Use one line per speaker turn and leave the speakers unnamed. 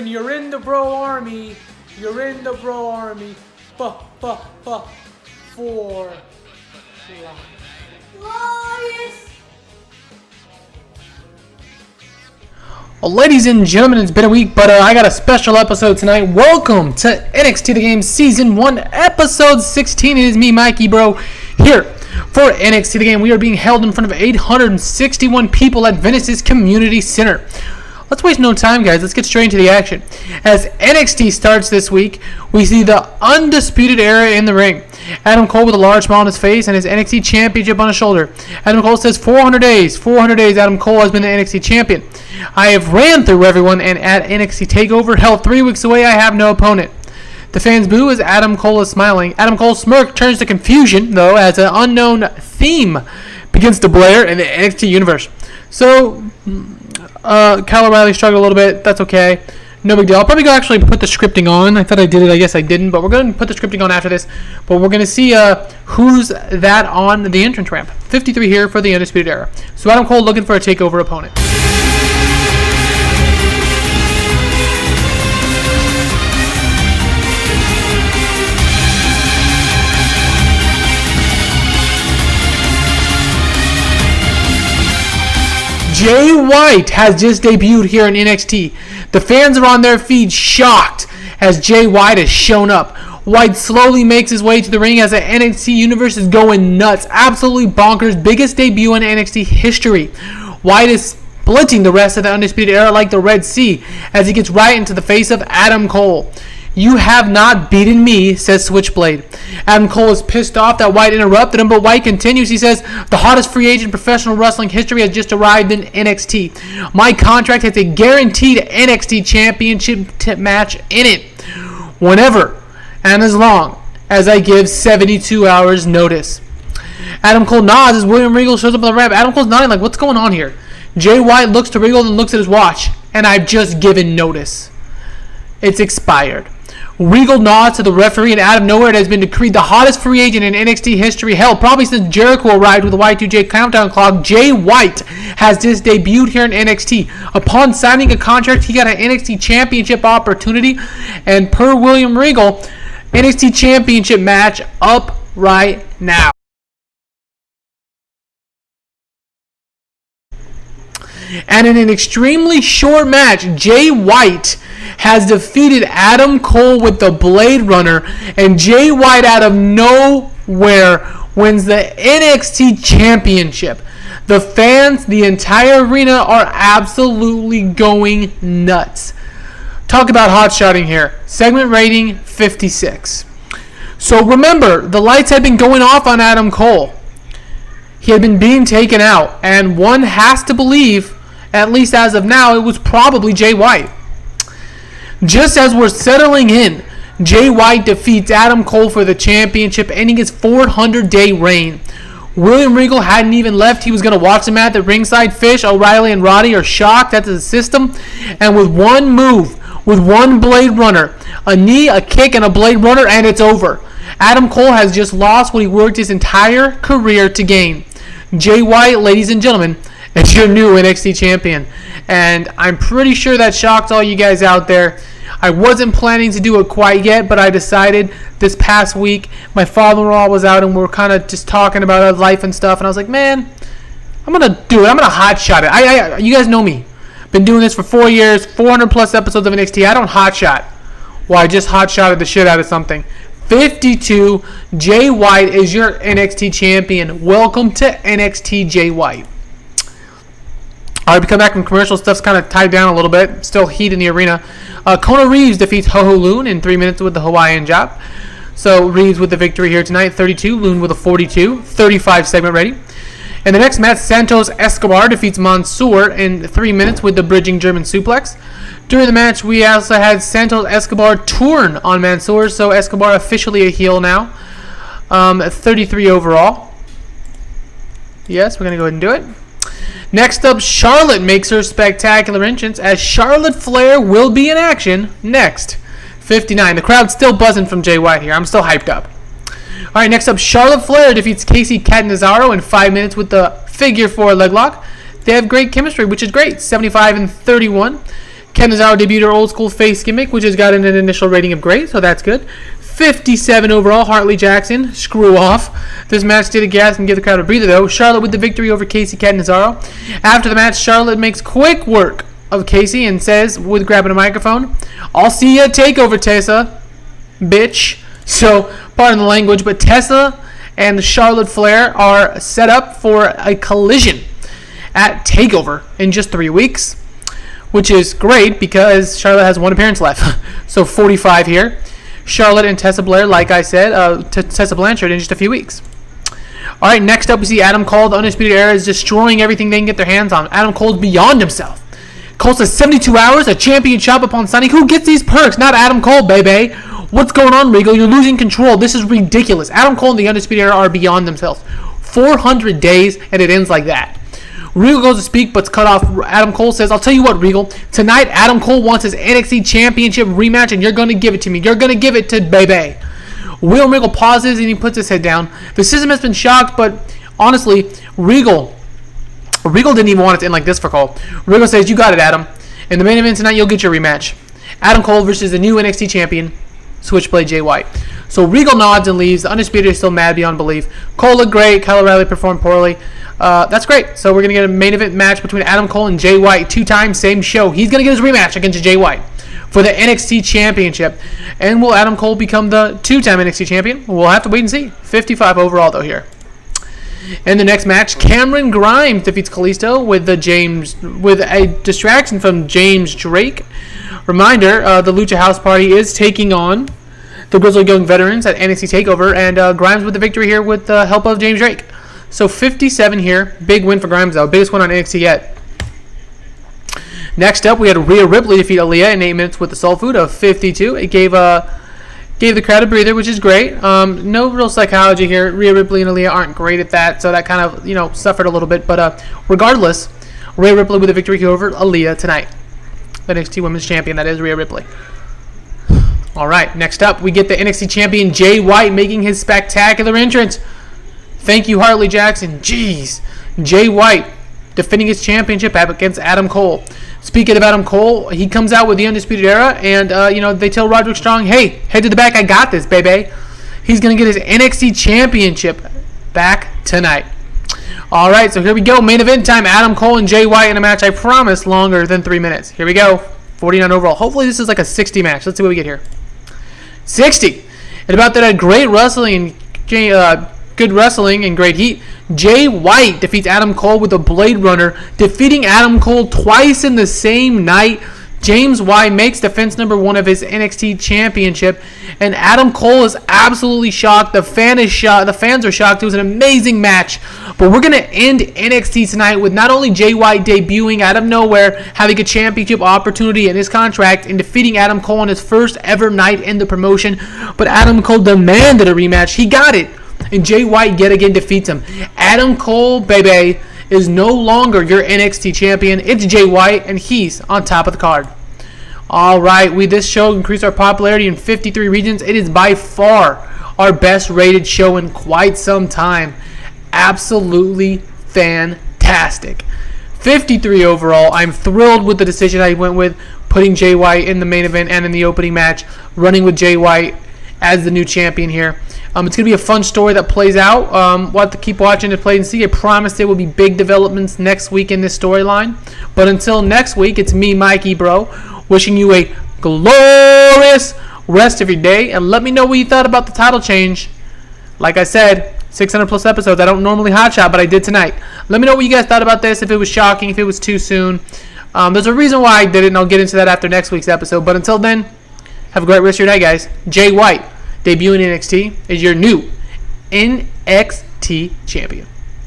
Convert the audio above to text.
win. You're in the bro army. You're in the bro army. For life.
Glorious.
Well, ladies and gentlemen, it's been a week, but I got a special episode tonight. Welcome to NXT The Game Season 1, Episode 16. It is me, Mikey Bro, here for NXT The Game. We are being held in front of 861 people at Venice's Community Center. Let's waste no time, guys. Let's get straight into the action. As NXT starts this week, we see the Undisputed Era in the ring. Adam Cole with a large smile on his face and his NXT Championship on his shoulder. Adam Cole says 400 days. 400 days Adam Cole has been the NXT Champion. I have ran through everyone, and at NXT TakeOver, hell, 3 weeks away, I have no opponent. The fans boo as Adam Cole is smiling. Adam Cole's smirk turns to confusion, though, as an unknown theme begins to blare in the NXT universe. So, Kyle O'Reilly struggled a little bit. That's okay. No big deal. I'll probably go actually put the scripting on. I thought I did it. I guess I didn't. But we're going to put the scripting on after this. But we're going to see who's that on the entrance ramp. 53 here for the Undisputed Era. So Adam Cole looking for a TakeOver opponent. Jay White has just debuted here in NXT. The fans are on their feet shocked as Jay White has shown up. White slowly makes his way to the ring as the NXT universe is going nuts. Absolutely bonkers. Biggest debut in NXT history. White is splitting the rest of the Undisputed Era like the Red Sea as he gets right into the face of Adam Cole. You have not beaten me, says Switchblade. Adam Cole is pissed off that White interrupted him, but White continues. He says, the hottest free agent in professional wrestling history has just arrived in NXT. My contract has a guaranteed NXT championship match in it. Whenever and as long as I give 72 hours notice. Adam Cole nods as William Regal shows up on the ramp. Adam Cole's nodding like, what's going on here? Jay White looks to Regal and looks at his watch. And I've just given notice. It's expired. Regal nods to the referee, and out of nowhere it has been decreed the hottest free agent in NXT history. Hell, probably since Jericho arrived with the Y2J countdown clock, Jay White has just debuted here in NXT. Upon signing a contract, he got an NXT Championship opportunity, and per William Regal, NXT Championship match up right now. And in an extremely short match, Jay White has defeated Adam Cole with the Blade Runner, and Jay White out of nowhere wins the NXT Championship. The fans, the entire arena are absolutely going nuts. Talk about hot-shotting here. Segment rating 56. So remember, the lights had been going off on Adam Cole. He had been being taken out, and one has to believe, at least as of now, it was probably Jay White. Just as we're settling in, Jay White defeats Adam Cole for the championship, ending his 400-day reign. William Regal hadn't even left. He was going to watch them at the ringside. Fish, O'Reilly, and Roddy are shocked at the system. And with one move, with one Blade Runner, a knee, a kick, and a Blade Runner, and it's over. Adam Cole has just lost what he worked his entire career to gain. Jay White, ladies and gentlemen, is your new NXT champion. And I'm pretty sure that shocked all you guys out there. I wasn't planning to do it quite yet, but I decided this past week, my father-in-law was out and we were kind of just talking about life and stuff, and I was like, man, I'm going to do it. I'm going to hotshot it. You guys know me. Been doing this for 4 years, 400 plus episodes of NXT. I don't hotshot. Well, I just hotshotted the shit out of something. 52, Jay White is your NXT champion. Welcome to NXT, Jay White. All right, we come back from commercial. Stuff's kind of tied down a little bit. Still heat in the arena. Kona Reeves defeats Ho-Ho Loon in 3 minutes with the Hawaiian Chop. So Reeves with the victory here tonight. 32. Loon with a 42. 35 segment ready. In the next match, Santos Escobar defeats Mansoor in 3 minutes with the bridging German suplex. During the match, we also had Santos Escobar turn on Mansoor. So Escobar officially a heel now. 33 overall. Yes, we're going to go ahead and do it. Next up, Charlotte makes her spectacular entrance as Charlotte Flair will be in action next. 59. The crowd's still buzzing from Jay White here. I'm still hyped up. All right, next up, Charlotte Flair defeats Casey Catanzaro in 5 minutes with the figure 4 leg lock. They have great chemistry, which is great. 75 and 31. Candizawa debuted her old school face gimmick, which has gotten an initial rating of great, so that's good. 57 overall. Hartley Jackson, screw off. This match did a gas and give the crowd a breather, though. Charlotte with the victory over Casey Catanzaro. After the match, Charlotte makes quick work of Casey and says, with grabbing a microphone, "I'll see you at TakeOver, Tessa, bitch." So, pardon the language, but Tessa and Charlotte Flair are set up for a collision at TakeOver in just 3 weeks, which is great because Charlotte has one appearance left. So 45 here. Charlotte and Tessa Blair, like I said, Tessa Blanchard in just a few weeks. All right, next up we see Adam Cole. The Undisputed Era is destroying everything they can get their hands on. Adam Cole's beyond himself. Cole says 72 hours, a championship upon signing. Who gets these perks? Not Adam Cole, baby. What's going on, Regal? You're losing control. This is ridiculous. Adam Cole and the Undisputed Era are beyond themselves. 400 days, and it ends like that. Regal goes to speak, but's cut off. Adam Cole says, "I'll tell you what, Regal. Tonight, Adam Cole wants his NXT Championship rematch, and you're going to give it to me. You're going to give it to Bebe." William Regal pauses, and he puts his head down. The system has been shocked, but honestly, Regal didn't even want it to end like this for Cole. Regal says, "You got it, Adam. In the main event tonight, you'll get your rematch. Adam Cole versus the new NXT Champion, Switchblade Jay White." So Regal nods and leaves. The Undisputed is still mad beyond belief. Cole looked great. Kyle O'Reilly performed poorly. That's great. So we're going to get a main event match between Adam Cole and Jay White. 2 times, same show. He's going to get his rematch against Jay White for the NXT Championship. And will Adam Cole become the 2-time NXT Champion? We'll have to wait and see. 55 overall, though, here. In the next match, Cameron Grimes defeats Kalisto with a distraction from James Drake. Reminder, the Lucha House Party is taking on the Grizzled Young Veterans at NXT TakeOver, and Grimes with the victory here with the help of James Drake. So 57 here. Big win for Grimes, though. Biggest win on NXT yet. Next up, we had Rhea Ripley defeat Aaliyah in 8 minutes with the Soul Food of 52. It gave the crowd a breather, which is great. No real psychology here. Rhea Ripley and Aaliyah aren't great at that, so that kind of, suffered a little bit. But regardless, Rhea Ripley with a victory over Aaliyah tonight. The NXT Women's Champion, that is Rhea Ripley. All right, next up, we get the NXT Champion Jay White making his spectacular entrance. Thank you, Hartley Jackson. Jeez. Jay White defending his championship against Adam Cole. Speaking of Adam Cole, he comes out with the Undisputed Era, and, they tell Roderick Strong, "Hey, head to the back. I got this, baby." He's going to get his NXT Championship back tonight. All right, so here we go. Main event time. Adam Cole and Jay White in a match, I promise, longer than 3 minutes. Here we go. 49 overall. Hopefully this is like a 60 match. Let's see what we get here. 60. And about that, great wrestling and good wrestling and great heat. Jay White defeats Adam Cole with a Blade Runner, defeating Adam Cole twice in the same night. James White makes defense number 1 of his NXT Championship, and Adam Cole is absolutely shocked. The fans are shocked. It was an amazing match. But we're going to end NXT tonight with not only Jay White debuting out of nowhere, having a championship opportunity in his contract, and defeating Adam Cole on his first ever night in the promotion, but Adam Cole demanded a rematch. He got it. And Jay White yet again defeats him. Adam Cole, baby, is no longer your NXT champion. It's Jay White, and he's on top of the card. All right, this show increased our popularity in 53 regions. It is by far our best rated show in quite some time. Absolutely fantastic. 53 overall. I'm thrilled with the decision I went with, putting Jay White in the main event and in the opening match, running with Jay White as the new champion here. It's going to be a fun story that plays out. We'll have to keep watching to play and see. I promise there will be big developments next week in this storyline. But until next week, it's me, Mikey Bro, wishing you a glorious rest of your day. And let me know what you thought about the title change. Like I said, 600 plus episodes. I don't normally hotshot, but I did tonight. Let me know what you guys thought about this, if it was shocking, if it was too soon. There's a reason why I did it, and I'll get into that after next week's episode. But until then, have a great rest of your day, guys. Jay White, debuting in NXT, is your new NXT champion.